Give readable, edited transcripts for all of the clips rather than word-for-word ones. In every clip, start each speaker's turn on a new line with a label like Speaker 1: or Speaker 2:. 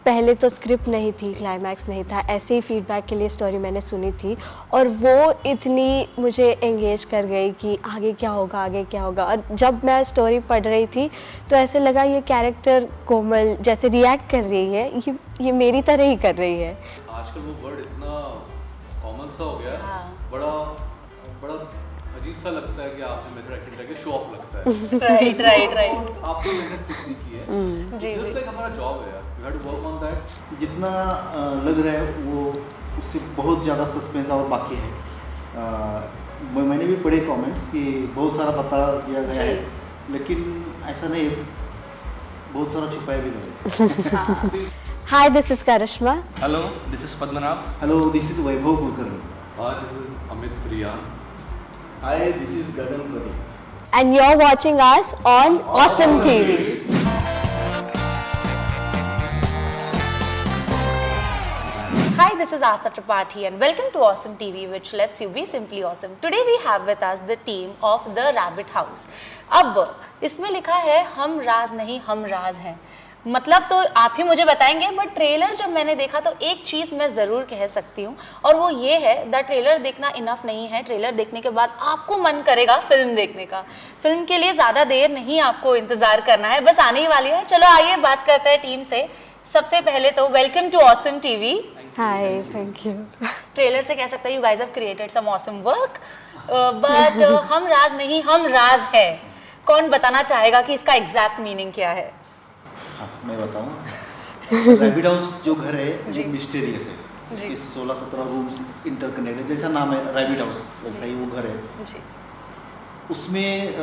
Speaker 1: पहले तो स्क्रिप्ट नहीं थी, क्लाइमैक्स नहीं था, ऐसे ही फीडबैक के लिए स्टोरी मैंने सुनी थी और वो इतनी मुझे एंगेज कर गई कि आगे क्या होगा, आगे क्या होगा। और जब मैं स्टोरी पढ़ रही थी तो ऐसे लगा ये कैरेक्टर कोमल जैसे रिएक्ट कर रही है, ये मेरी तरह ही कर रही है।
Speaker 2: आजकल वो वर्ड इतना कॉमन सा हो गया है,
Speaker 3: हाँ।
Speaker 2: बड़ा अजीब सा लगता है कि आपने मेथड एक्टिंग करके शो ऑफ लगता है।
Speaker 3: राइट।
Speaker 2: आपने मेहनत कितनी की है,
Speaker 3: जी
Speaker 2: जस्ट लाइक हमारा जॉब है, you have to work on that.
Speaker 4: जितना लग रहा है वो उससे बहुत ज़्यादा सस्पेंस और बाकी है। मैंने भी पढ़े कमेंट्स कि बहुत सारा बता दिया गया है, लेकिन ऐसा नहीं, बहुत सारा छुपाया भी नहीं।
Speaker 1: Hi, this is Karishma.
Speaker 5: Hello, this is Padmanabh.
Speaker 4: Hello, this is Vaibhav Kulkarni.
Speaker 2: This is Amit Riyan.
Speaker 6: Hi, this is Gagan Pradeep.
Speaker 1: And you're watching us on Awesome TV.
Speaker 3: Hi, this is Asta Tripathi and welcome to Awesome TV, which lets you be simply awesome. Today we have with us the team of The Rabbit House. अब इसमें लिखा है हम राज नहीं हम राज हैं, मतलब तो आप ही मुझे बताएंगे, बट ट्रेलर जब मैंने देखा तो एक चीज़ मैं ज़रूर कह सकती हूँ और वो ये है, द ट्रेलर देखना इनफ नहीं है। ट्रेलर देखने के बाद आपको मन करेगा फिल्म देखने का। फिल्म के लिए ज़्यादा देर नहीं आपको इंतज़ार करना है, बस आने ही वाली है। चलो आइए बात करते हैं टीम से। सबसे पहले तो welcome to awesome TV.
Speaker 1: Hi, thank you.
Speaker 3: Trailer से कह सकते हैं you guys have created some awesome work, but हम राज नहीं हम राज है। कौन बताना चाहेगा कि इसका एग्जैक्ट मीनिंग क्या है?
Speaker 4: हाँ, मैं बताऊँ। रैबिट हाउस जो घर है
Speaker 3: जी।
Speaker 4: वो मिस्टीरियस है,
Speaker 3: जी।
Speaker 4: इसके 16-17 रूम्स इंटरकनेक्टेड, जैसा नाम है रैबिट हाउस वैसा ही वो घर है।
Speaker 3: जी।
Speaker 4: उसमें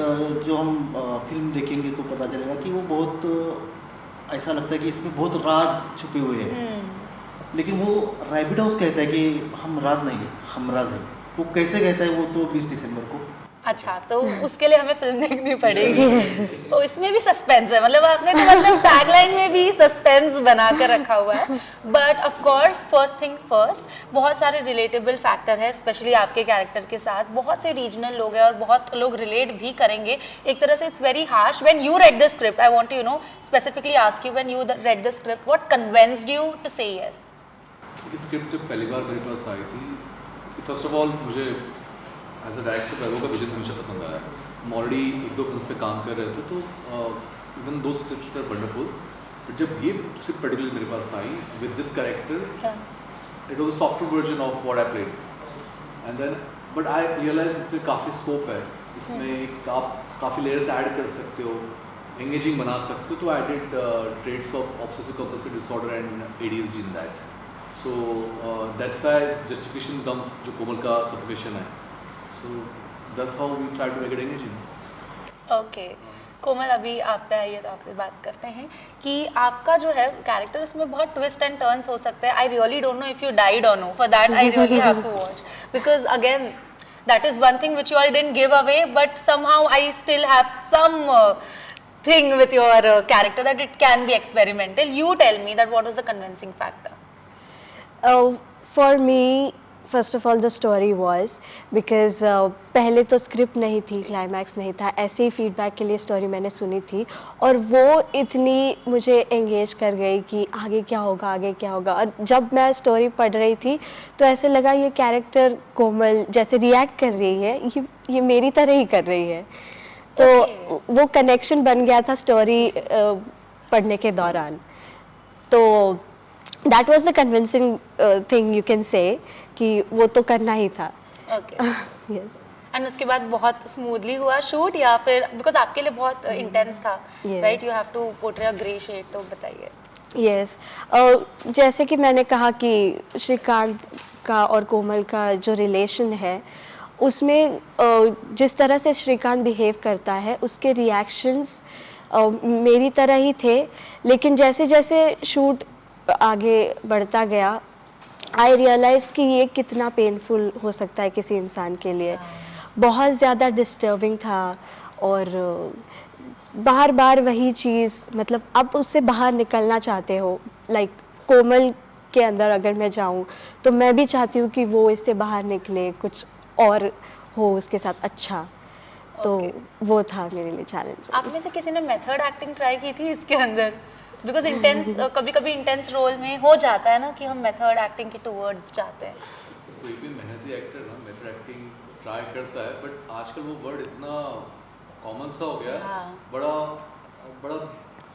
Speaker 4: जो हम फिल्म देखेंगे तो पता चलेगा कि वो बहुत ऐसा लगता है कि इसमें बहुत राज छुपे हुए हैं, लेकिन वो रैबिट हाउस कहता है कि हम राज नहीं, हम राज है। वो कैसे कहता है वो तो 20 दिसंबर को।
Speaker 3: अच्छा, तो उसके लिए हमें फिल्म देखनी पड़ेगी। तो इसमें भी सस्पेंस है, मतलब आपने तो मतलब टैगलाइन में भी सस्पेंस बना कर रखा हुआ है। But of course first thing first, बहुत सारे रिलेटेबल फैक्टर है, स्पेशली आपके कैरेक्टर के साथ। बहुत से रीजनल लोग हैं और बहुत लोग रिलेट भी करेंगे। एक तरह से it's very harsh. When you read the script, I want to you know specifically ask you, when you read the script, what convinced you to say yes?
Speaker 2: Script जब पहली बार मेरे पास आई थी, फर्स्ट ऑफ ऑल मुझे as a director Vaibhav का vision हमेशा पसंद आया। हम ऑलरेडी 1-2 फिल्म पे काम कर रहे थे, तो even though scripts were wonderful, but जब ये स्क्रिप्ट पर्टिकुलरली मेरे पास आई with this character, it was a softer version of what I played, and then but I realize इसमें काफ़ी स्कोप है, इसमें आप काफ़ी लेयर्स ऐड कर सकते हो, एंगेजिंग बना सकते हो। तो I did traits of obsessive compulsive disorder and ADHD in that, so that's why justification comes, जो कोमल का सफिकेशन है। So that's how we try to make it engaging.
Speaker 3: Okay Komal, अभी आप पे आइए तो आपसे बात करते हैं कि आपका जो है कैरेक्टर, उसमें बहुत ट्विस्ट एंड टर्न्स हो सकते हैं। I really don't know if you died और no, for that I really have to watch, because again that is one thing which you all didn't give away, but somehow I still have some thing with your character that it can be experimental. You tell me that what was the convincing factor?
Speaker 1: For me, first of all the story was because पहले तो script नहीं थी, climax नहीं था, ऐसे ही feedback के लिए story मैंने सुनी थी और वो इतनी मुझे एंगेज कर गई कि आगे क्या होगा, आगे क्या होगा। और जब मैं स्टोरी पढ़ रही थी तो ऐसे लगा ये कैरेक्टर कोमल जैसे रिएक्ट कर रही है, ये मेरी तरह ही कर रही है। तो वो कनेक्शन बन गया था स्टोरी पढ़ने के दौरान। तो that was the convincing thing you can say कि वो तो करना ही था।
Speaker 3: Okay
Speaker 1: yes.
Speaker 3: एंड उसके बाद बहुत स्मूथली हुआ शूट, या फिर बिकॉज आपके लिए बहुत इंटेंस था, right? You have to portray a grey shade, तो बताइए।
Speaker 1: यस, जैसे कि मैंने कहा कि श्रीकांत का और कोमल का जो रिलेशन है, उसमें जिस तरह से श्रीकांत बिहेव करता है, उसके रिएक्शंस मेरी तरह ही थे, लेकिन जैसे जैसे शूट आगे बढ़ता गया आई रियलाइज कि ये कितना पेनफुल हो सकता है किसी इंसान के लिए। बहुत ज़्यादा डिस्टर्बिंग था और बार बार वही चीज़, मतलब अब उससे बाहर निकलना चाहते हो। लाइक कोमल के अंदर अगर मैं जाऊँ तो मैं भी चाहती हूँ कि वो इससे बाहर निकले, कुछ और हो उसके साथ अच्छा। तो वो था मेरे लिए चैलेंज।
Speaker 3: आप में से किसी ने मेथड एक्टिंग ट्राई की थी इसके अंदर? बिकॉज इंटेंस कभी कभी इंटेंस रोल में हो जाता है ना कि हम मेथड एक्टिंग के टूवर्ड्स जाते हैं.
Speaker 2: कोई भी मेहनती एक्टर ना मेथड एक्टिंग ट्राई करता है, बट आजकल वो वर्ड इतना कॉमन सा हो गया है,
Speaker 3: हाँ.
Speaker 2: बड़ा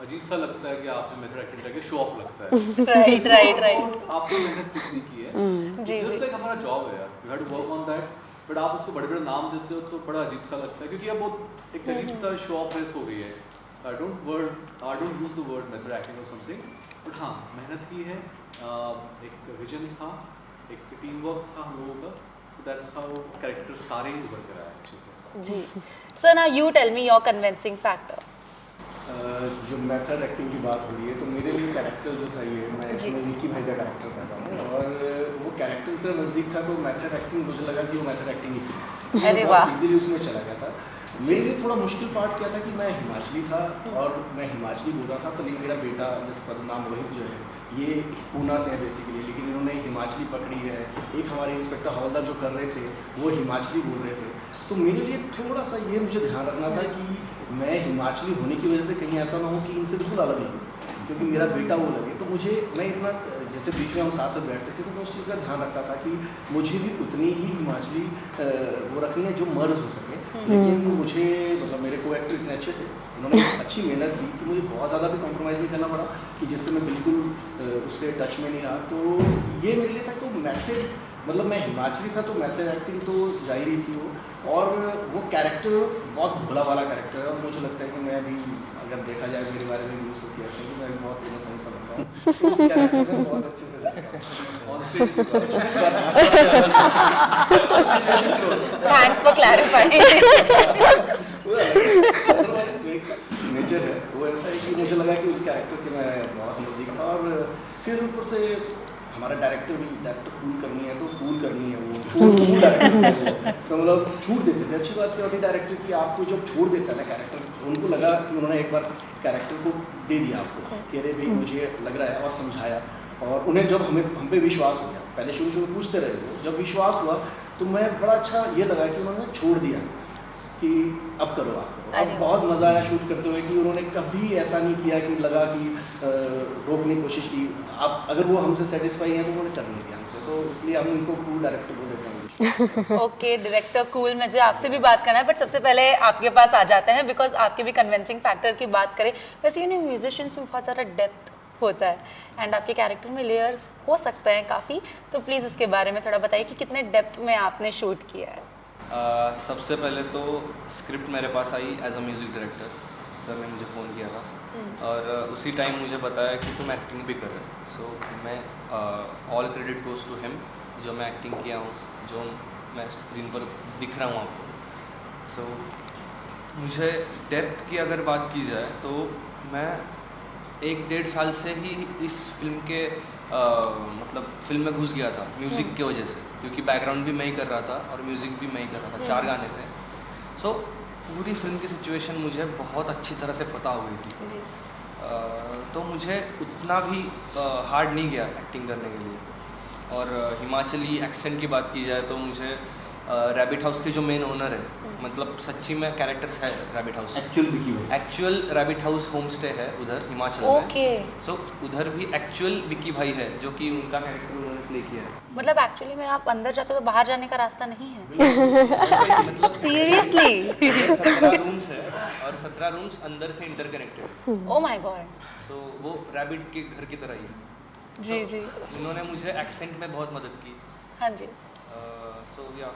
Speaker 2: अजीब सा लगता है कि आपने मेथड एक्टिंग करके शो ऑफ लगता है.
Speaker 3: राइट.
Speaker 2: तो आपने मेहनत कितनी की है,
Speaker 3: जी,
Speaker 2: जस्ट
Speaker 3: जी.
Speaker 2: लाइक हमारा जॉब है यार, you have to work on that, but आप उसको बड़े बड़े नाम देते हो तो बड़ा अजीब सा लगता है, क्योंकि अब वो एक अजीब सा शो ऑफ रेस हो गई है. I don't use the word method acting और समथिंग, बट हाँ मेहनत की है, एक विजन था, एक टीम वर्क था हम लोगों का, सो दैट्स हाउ कैरेक्टर सारे ही उभर कर आए अच्छे से.
Speaker 3: जी. So now you tell me your convincing factor.
Speaker 6: जो मेथड एक्टिंग की बात हो रही है, तो मेरे लिए कैरेक्टर जो था ये, मैं इसमें विक्की भाई का कैरेक्टर कर रहा हूँ, और वो कैरेक्टर इतना नज़दीक था तो मेथड एक्टिंग मुझे लगा कि वो मेथड एक्टिंग ही थी.
Speaker 3: अरे वाह.
Speaker 6: इजीली उसमें चला गया था. मेरे लिए थोड़ा मुश्किल पार्ट क्या था कि मैं हिमाचली था और मैं हिमाचली बोल रहा था, तो मेरा बेटा जैसे पद्मनाभ रोहित जो है ये पूना से है बेसिकली, लेकिन इन्होंने हिमाचली पकड़ी है. एक हमारे इंस्पेक्टर हवलदार जो कर रहे थे वो हिमाचली बोल रहे थे, तो मेरे लिए थोड़ा सा ये मुझे ध्यान रखना था कि मैं हिमाचली होने की वजह से कहीं ऐसा ना हो कि इनसे बिल्कुल अलग लगूँ, क्योंकि मेरा बेटा वो लगे. तो मुझे मैं इतना जैसे बीच में हम साथ में बैठते थे तो मैं उस चीज़ का ध्यान रखता था कि मुझे भी उतनी ही हिमाचली वो रखनी है जो मर्ज हो सके. लेकिन मुझे मतलब मेरे को एक्टर इतने अच्छे थे, उन्होंने अच्छी मेहनत की कि मुझे बहुत ज़्यादा भी कॉम्प्रोमाइज़ नहीं करना पड़ा कि जिससे मैं बिल्कुल उससे टच में नहीं रहा. तो ये मेरे लिए था. तो मैथड मतलब मैं हिमाचली था तो मैथड एक्टिंग तो जाहिर ही थी वो, और वो कैरेक्टर बहुत भोला वाला कैरेक्टर है, और मुझे लगता है कि मैं भी अगर देखा जाए मेरे बारे में न्यूज़ होती है ऐसे कि मैं बहुत इनोसेंट सा लगता हूँ, तो उस कैरेक्टर से बहुत अच्छे से लगता हूँ.
Speaker 3: Thanks for clarifying.
Speaker 6: नेचर है वो ऐसा है कि मुझे लगा कि उस कैरेक्टर के मैं बहुत नज़दीक था. और फिर ऊपर से हमारा डायरेक्टर कूल करनी है तो कूल करनी है, वो कूल डायरेक्टर तो मतलब छूट देते थे. अच्छी बात क्या होती है डायरेक्टर की, आपको जब छोड़ देता है ना कैरेक्टर, उनको लगा कि उन्होंने एक बार कैरेक्टर को दे दिया आपको कि अरे भाई मुझे लग रहा है, और समझाया, और उन्हें जब हम पे विश्वास हो गया. पहले शुरू पूछते रहे वो, जब विश्वास हुआ तो मैं बड़ा अच्छा ये लगा कि उन्होंने छोड़ दिया कि अब करो आप करो. अब बहुत मज़ा आया शूट करते हुए कि उन्होंने कभी ऐसा नहीं किया कि लगा कि रोकने की कोशिश की. आप अगर वो हमसे सेटिस्फाई हैं तो उन्होंने कर नहीं दिया हमसे, तो इसलिए हम उनको कूल डायरेक्टर बोल देते हैं.
Speaker 3: Okay director cool. मुझे आपसे भी बात करना है, बट सबसे पहले आपके पास आ जाते हैं बिकॉज आपके भी कन्विंसिंग फैक्टर की बात करें. वैसे यूँ म्यूजिशियंस में बहुत सारा डेप्थ होता है एंड आपके कैरेक्टर में लेयर्स हो सकते हैं काफ़ी, तो प्लीज़ इसके बारे में थोड़ा बताइए कि कितने डेप्थ में आपने शूट किया है.
Speaker 5: सबसे पहले तो स्क्रिप्ट मेरे पास आई as a music director. Sir ने मुझे फ़ोन किया था और उसी टाइम मुझे बताया कि तुम एक्टिंग भी कर रहे हो. सो मैं all credit goes to him, जो मैं एक्टिंग किया हूँ, जो मैं स्क्रीन पर दिख रहा हूँ आपको. सो मुझे डेप्थ की अगर बात की जाए तो मैं 1-1.5 साल से ही इस फिल्म के मतलब फिल्म में घुस गया था म्यूज़िक की वजह से, क्योंकि बैकग्राउंड भी मैं ही कर रहा था और म्यूज़िक भी मैं ही कर रहा था. 4 गाने थे. सो पूरी फिल्म की सिचुएशन मुझे बहुत अच्छी तरह से पता हो गई थी. तो मुझे उतना भी हार्ड नहीं गया एक्टिंग करने के लिए. और हिमाचली एक्सेंट की बात की जाए तो मुझे रैबिट हाउस के जो मेन ओनर है, मतलब सच्ची में कैरेक्टर्स है rabbit house, actual rabbit house home stay है उधर हिमाचल में. सो उधर भी एक्चुअल विक्की भाई है जो कि उनका कैरेक्टर उन्होंने प्ले किया है.
Speaker 3: मतलब एक्चुअली में आप अंदर जाते हो तो बाहर जाने का रास्ता नहीं है.
Speaker 5: मतलब
Speaker 3: सीरियसली
Speaker 5: 17 रूम्स है और 17 रूम्स अंदर से interconnected.
Speaker 3: Oh my god.
Speaker 5: So वो रैबिट के घर की तरह ही है.
Speaker 3: जी जी.
Speaker 5: इन्होंने मुझे एक्सेंट में बहुत मदद की.
Speaker 3: हाँ जी.
Speaker 5: सो या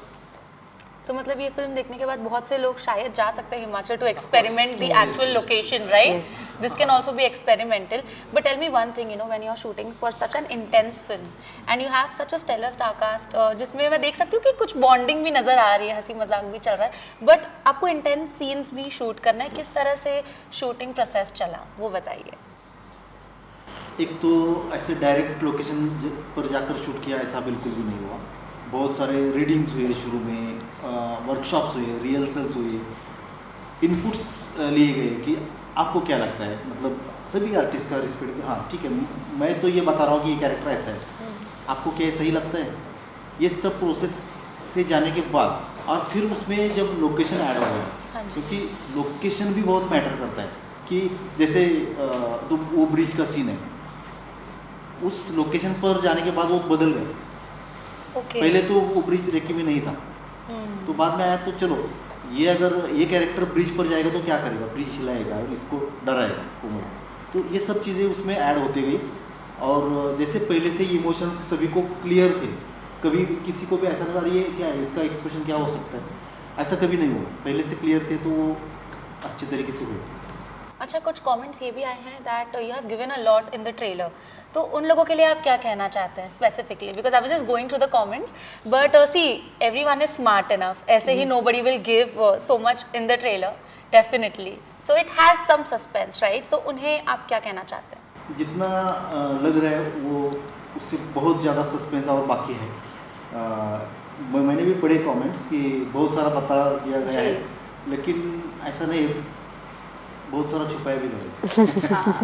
Speaker 3: तो मतलब ये फिल्म देखने के बाद बहुत से लोग शायद जा सकते हैं Himachal to experiment the actual location, right? This can also be experimental. But tell me one thing, you know when you are shooting for such an intense film and you have such a stellar star cast, जिसमें मैं देख सकती हूँ कि कुछ bonding भी नज़र आ रही है, हंसी मजाक भी चल रहा है, बट आपको इंटेंस सीन्स भी शूट करना है. किस तरह से शूटिंग प्रोसेस चला वो बताइए.
Speaker 4: एक तो ऐसे डायरेक्ट लोकेशन पर जाकर शूट किया ऐसा बिल्कुल भी नहीं हुआ. बहुत सारे रीडिंग्स हुए शुरू में, वर्कशॉप्स हुए, रिहर्सल्स हुए, इनपुट्स लिए गए कि आपको क्या लगता है, मतलब सभी आर्टिस्ट का रिस्पेक्ट, हाँ ठीक है मैं तो ये बता रहा हूँ कि ये कैरेक्टर ऐसा है, आपको क्या सही लगता है, ये सब प्रोसेस से जाने के बाद और फिर उसमें जब लोकेशन ऐड हो गया, क्योंकि लोकेशन भी बहुत मैटर करता है. कि जैसे तो वो ब्रिज का सीन है, उस लोकेशन पर जाने के बाद वो बदल गए।
Speaker 3: ओके
Speaker 4: पहले तो वो ब्रिज रेकी में नहीं था, तो बाद में आया तो चलो ये अगर ये कैरेक्टर ब्रिज पर जाएगा तो क्या करेगा, ब्रिज हिलाएगा और इसको डराएगा कोमल। तो ये सब चीज़ें उसमें ऐड होती गई, और जैसे पहले से इमोशंस सभी को क्लियर थे, कभी किसी को भी ऐसा लगा ये क्या है, इसका एक्सप्रेशन क्या हो सकता है, ऐसा कभी नहीं हुआ, पहले से क्लियर थे तो वो अच्छे तरीके से हुए।
Speaker 3: अच्छा, कुछ कमेंट्स ये भी आए हैं that you have given a lot in the trailer, तो उन लोगों के लिए आप क्या कहना चाहते हैं specifically? Because I was just going through the comments, but see everyone is smart enough, ऐसे ही nobody will give so much in the trailer definitely, so it has some suspense right, तो उन्हें आप क्या कहना चाहते हैं?
Speaker 4: जितना लग रहा है वो उससे बहुत ज़्यादा सस्पेंस और बाकी है। मैंने भी पढ़े कमेंट्स कि बहुत सारा बता दिया गया है, लेकिन ऐसा नहीं, बहुत सारा छुपाया भी गया।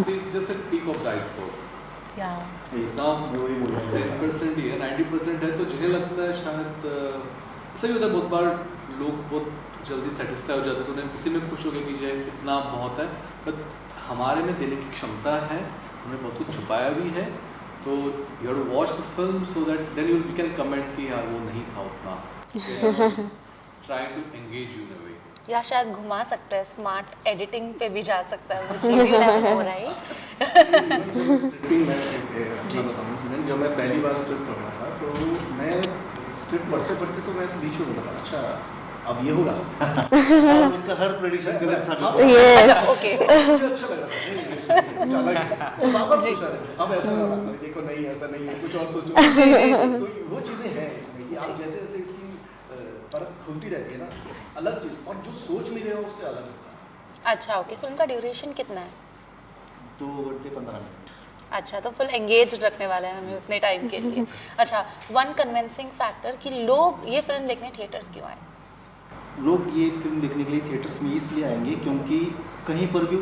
Speaker 2: See, just a peak of the iceberg.
Speaker 3: या
Speaker 2: Now, 10% ही है, 90% है, तो जिन्हें लगता है शायद सही होता है, बहुत बार लोग बहुत जल्दी सेटिस्फाई हो जाते हैं, तो उन्हें उसी में खुश हो गए कि ये इतना बहुत है, बट हमारे में देने की क्षमता है, हमने बहुत कुछ छुपाया भी है, तो you have to watch the film so that then you can comment कि यार वो नहीं था उतना, trying to engage you in a way.
Speaker 3: या शायद घुमा सकते हैं, स्मार्ट एडिटिंग पे भी जा सकता है वो चीज़, you never know right.
Speaker 6: Scripting मैं अपना बताऊँ इंसिडेंट, जब मैं पहली बार स्क्रिप्ट पढ़ रहा था तो मैं स्क्रिप्ट पढ़ते पढ़ते तो मैं बीच में बोला था अच्छा अब ये होगा,
Speaker 4: और उनका हर प्रेडिक्शन गलत साबित हुआ।
Speaker 1: Yes.
Speaker 3: अच्छा ओके
Speaker 6: मुझे अच्छा लग रहा था नहीं, चला गया। तो बार-बार पूछ रहे थे अब ऐसा ना करना, देखो नहीं ऐसा नहीं है, कुछ और सोचो। तो वो चीज़ें हैं इसमें कि आप जैसे जैसे इसकी परत खुलती रहती है ना, अलग चीज़, और जो सोच नहीं रहे हो उससे अलग होता है।
Speaker 3: अच्छा ओके, फिल्म का ड्यूरेशन कितना है?
Speaker 4: 2 घंटे 15 मिनट।
Speaker 3: अच्छा, तो फुल एंगेज रखने वाले हैं हमें उतने टाइम के लिए। अच्छा, वन कन्विंसिंग फैक्टर कि लोग ये फिल्म देखने थिएटर्स क्यों आए?
Speaker 4: लोग ये फिल्म देखने के लिए थिएटर्स में इसलिए आएंगे क्योंकि कहीं पर भी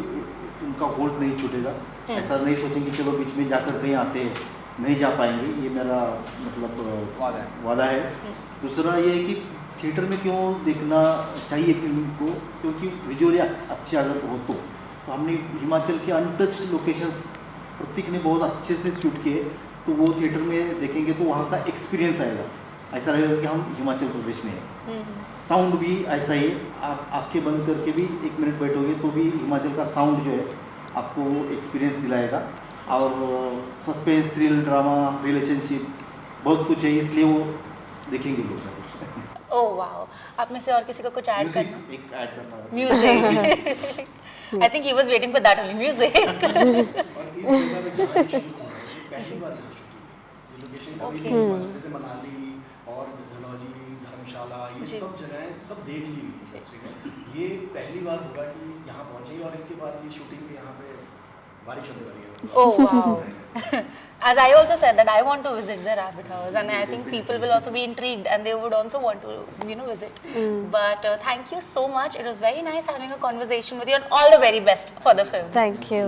Speaker 4: उनका होल्ड नहीं छूटेगा, ऐसा नहीं सोचेंगे चलो बीच में जाकर कहीं आते हैं, नहीं जा पाएंगे, ये मेरा मतलब वादा है। दूसरा ये है कि थिएटर में क्यों देखना चाहिए फिल्म को, क्योंकि विजुअली अच्छे अगर हो तो हमने हिमाचल के अनटच लोकेशंस प्रतीक ने बहुत अच्छे से शूट किए, तो वो थिएटर में देखेंगे तो वहाँ का एक्सपीरियंस आएगा, ऐसा लगेगा कि हम हिमाचल प्रदेश में हैं। साउंड भी ऐसा ही, आप आंखें बंद करके भी 1 मिनट बैठोगे तो भी हिमाचल का साउंड जो है आपको एक्सपीरियंस दिलाएगा, और सस्पेंस, थ्रिल, ड्रामा, रिलेशनशिप बहुत कुछ है, इसलिए वो देखेंगे लोग।
Speaker 3: ओह वाओ, आप में से और किसी को कुछ ऐड करना?
Speaker 4: एक ऐड करना है।
Speaker 3: Music I think he was waiting for that only, music.
Speaker 6: और इस जगह पे जहाँ ये शूट हो रहा है पहली बार यहाँ शूट हुई है, ये लोकेशन कभी
Speaker 3: Okay.
Speaker 6: नहीं हुआ, जैसे मनाली और धनौजी, धर्मशाला, ये
Speaker 3: जी।
Speaker 6: सब जगहें सब देख ली हुई इंडस्ट्री में, ये पहली बार होगा कि यहाँ पहुँचेंगे, और इसके बाद ये शूटिंग पे यहाँ पे बारिश होने वाली है।
Speaker 3: Oh wow. As I also said that I want to visit the rabbit house, and I think people will also be intrigued and they would also want to visit. But thank you so much. It was very nice having a conversation with you, and all the very best for the film.
Speaker 1: Thank you.